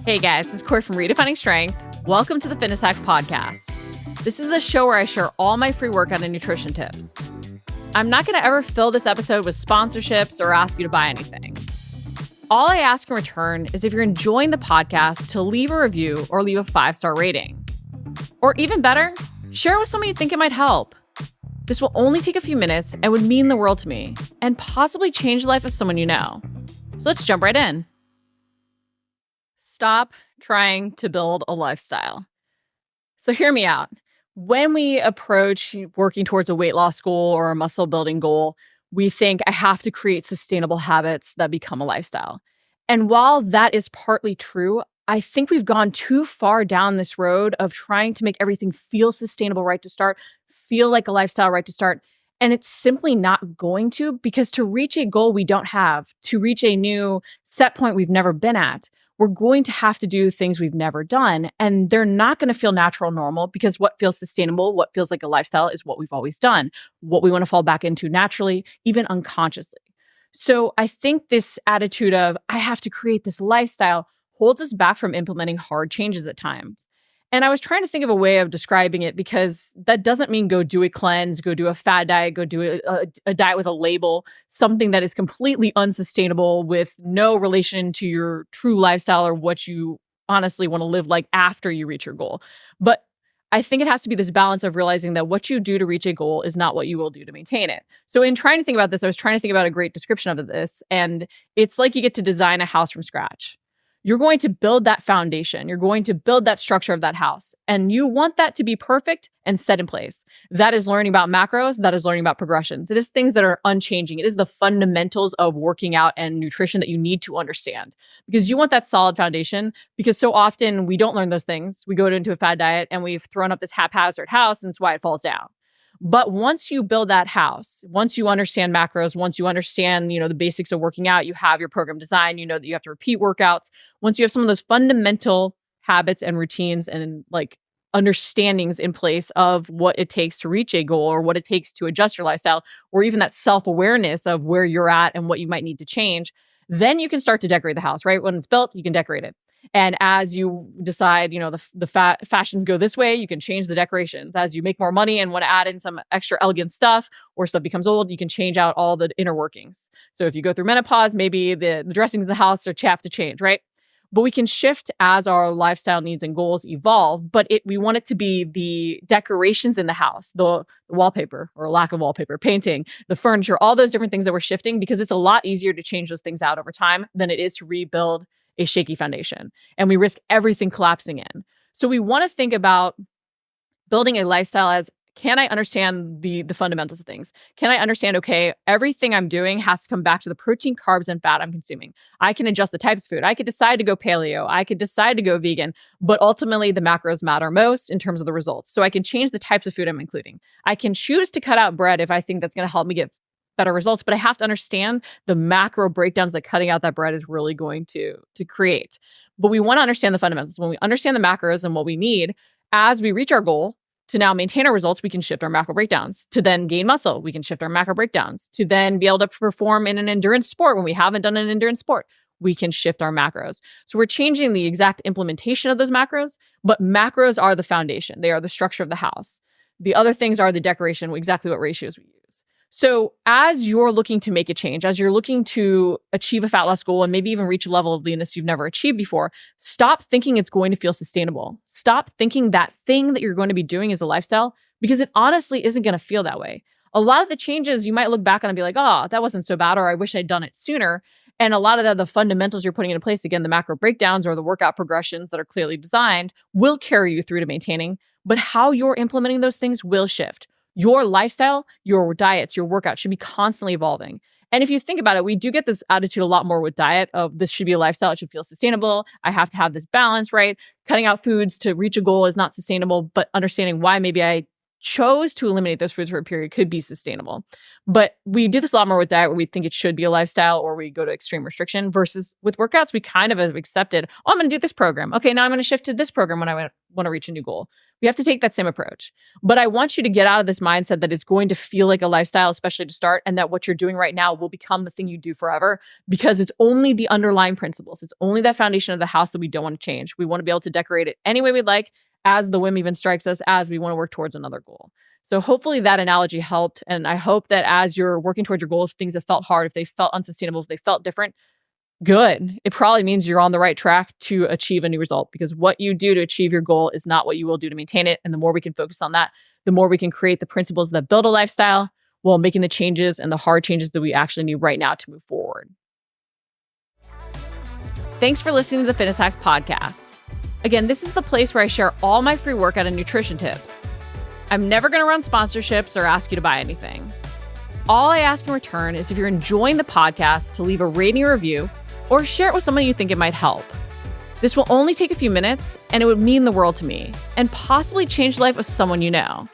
Hey guys, this is Corey from Redefining Strength. Welcome to the Fitness Hacks Podcast. This is the show where I share all my free workout and nutrition tips. I'm not going to ever fill this episode with sponsorships or ask you to buy anything. All I ask in return is if you're enjoying the podcast to leave a review or leave a 5-star rating. Or even better, share it with someone you think it might help. This will only take a few minutes and would mean the world to me and possibly change the life of someone you know. So let's jump right in. Stop trying to build a lifestyle. So hear me out. When we approach working towards a weight loss goal or a muscle building goal, we think I have to create sustainable habits that become a lifestyle. And while that is partly true, I think we've gone too far down this road of trying to make everything feel sustainable right to start, feel like a lifestyle right to start. And it's simply not going to, because to reach a goal we don't have, to reach a new set point we've never been at, we're going to have to do things we've never done. And they're not going to feel natural or normal, because what feels sustainable, what feels like a lifestyle, is what we've always done, what we want to fall back into naturally, even unconsciously. So I think this attitude of I have to create this lifestyle holds us back from implementing hard changes at times. And I was trying to think of a way of describing it, because that doesn't mean go do a cleanse, go do a fad diet, go do a diet with a label, something that is completely unsustainable with no relation to your true lifestyle or what you honestly want to live like after you reach your goal. But I think it has to be this balance of realizing that what you do to reach a goal is not what you will do to maintain it. So in trying to think about this, I was trying to think about a great description of this. And it's like you get to design a house from scratch. You're going to build that foundation. You're going to build that structure of that house. And you want that to be perfect and set in place. That is learning about macros. That is learning about progressions. It is things that are unchanging. It is the fundamentals of working out and nutrition that you need to understand, because you want that solid foundation. Because so often we don't learn those things. We go into a fad diet and we've thrown up this haphazard house, and it's why it falls down. But once you build that house, once you understand macros, once you understand, the basics of working out, you have your program design, you know that you have to repeat workouts. Once you have some of those fundamental habits and routines and understandings in place of what it takes to reach a goal or what it takes to adjust your lifestyle, or even that self-awareness of where you're at and what you might need to change, then you can start to decorate the house, right? When it's built, you can decorate it. And as you decide, the fashions go this way, you can change the decorations. As you make more money and want to add in some extra elegant stuff, or stuff becomes old, you can change out all the inner workings. So if you go through menopause, maybe the dressings in the house have to change, right? But we can shift as our lifestyle needs and goals evolve. But we want it to be the decorations in the house, the wallpaper or lack of wallpaper, painting, the furniture, all those different things that we're shifting, because it's a lot easier to change those things out over time than it is to rebuild a shaky foundation. And we risk everything collapsing in. So we want to think about building a lifestyle as, can I understand the fundamentals of things? Can I understand, okay, everything I'm doing has to come back to the protein, carbs, and fat I'm consuming. I can adjust the types of food. I could decide to go paleo. I could decide to go vegan, but ultimately the macros matter most in terms of the results. So I can change the types of food I'm including. I can choose to cut out bread if I think that's going to help me get better results, but I have to understand the macro breakdowns that cutting out that bread is really going to create. But we want to understand the fundamentals. When we understand the macros and what we need, as we reach our goal to now maintain our results, we can shift our macro breakdowns. To then gain muscle, we can shift our macro breakdowns. To then be able to perform in an endurance sport when we haven't done an endurance sport, we can shift our macros. So we're changing the exact implementation of those macros, but macros are the foundation. They are the structure of the house. The other things are the decoration, exactly what ratios we use. So as you're looking to make a change, as you're looking to achieve a fat loss goal and maybe even reach a level of leanness you've never achieved before, stop thinking it's going to feel sustainable. Stop thinking that thing that you're going to be doing is a lifestyle, because it honestly isn't going to feel that way. A lot of the changes you might look back on and be like, oh, that wasn't so bad, or I wish I'd done it sooner. And a lot of the fundamentals you're putting into place, again, the macro breakdowns or the workout progressions that are clearly designed, will carry you through to maintaining. But how you're implementing those things will shift. Your lifestyle, your diets, your workouts should be constantly evolving. And if you think about it, we do get this attitude a lot more with diet of this should be a lifestyle. It should feel sustainable. I have to have this balance, right? Cutting out foods to reach a goal is not sustainable, but understanding why maybe I chose to eliminate those foods for a period could be sustainable. But we do this a lot more with diet where we think it should be a lifestyle or we go to extreme restriction versus with workouts, we kind of have accepted, oh, I'm going to do this program. Okay, now I'm going to shift to this program when I want to reach a new goal. We have to take that same approach. But I want you to get out of this mindset that it's going to feel like a lifestyle, especially to start, and that what you're doing right now will become the thing you do forever because it's only the underlying principles. It's only that foundation of the house that we don't want to change. We want to be able to decorate it any way we'd like as the whim even strikes us, as we want to work towards another goal. So hopefully that analogy helped. And I hope that as you're working towards your goal, if things have felt hard, if they felt unsustainable, if they felt different, good. It probably means you're on the right track to achieve a new result because what you do to achieve your goal is not what you will do to maintain it. And the more we can focus on that, the more we can create the principles that build a lifestyle while making the changes and the hard changes that we actually need right now to move forward. Thanks for listening to the Fitness Hacks podcast. Again, this is the place where I share all my free workout and nutrition tips. I'm never going to run sponsorships or ask you to buy anything. All I ask in return is if you're enjoying the podcast to leave a rating or review or share it with someone you think it might help. This will only take a few minutes and it would mean the world to me and possibly change the life of someone you know.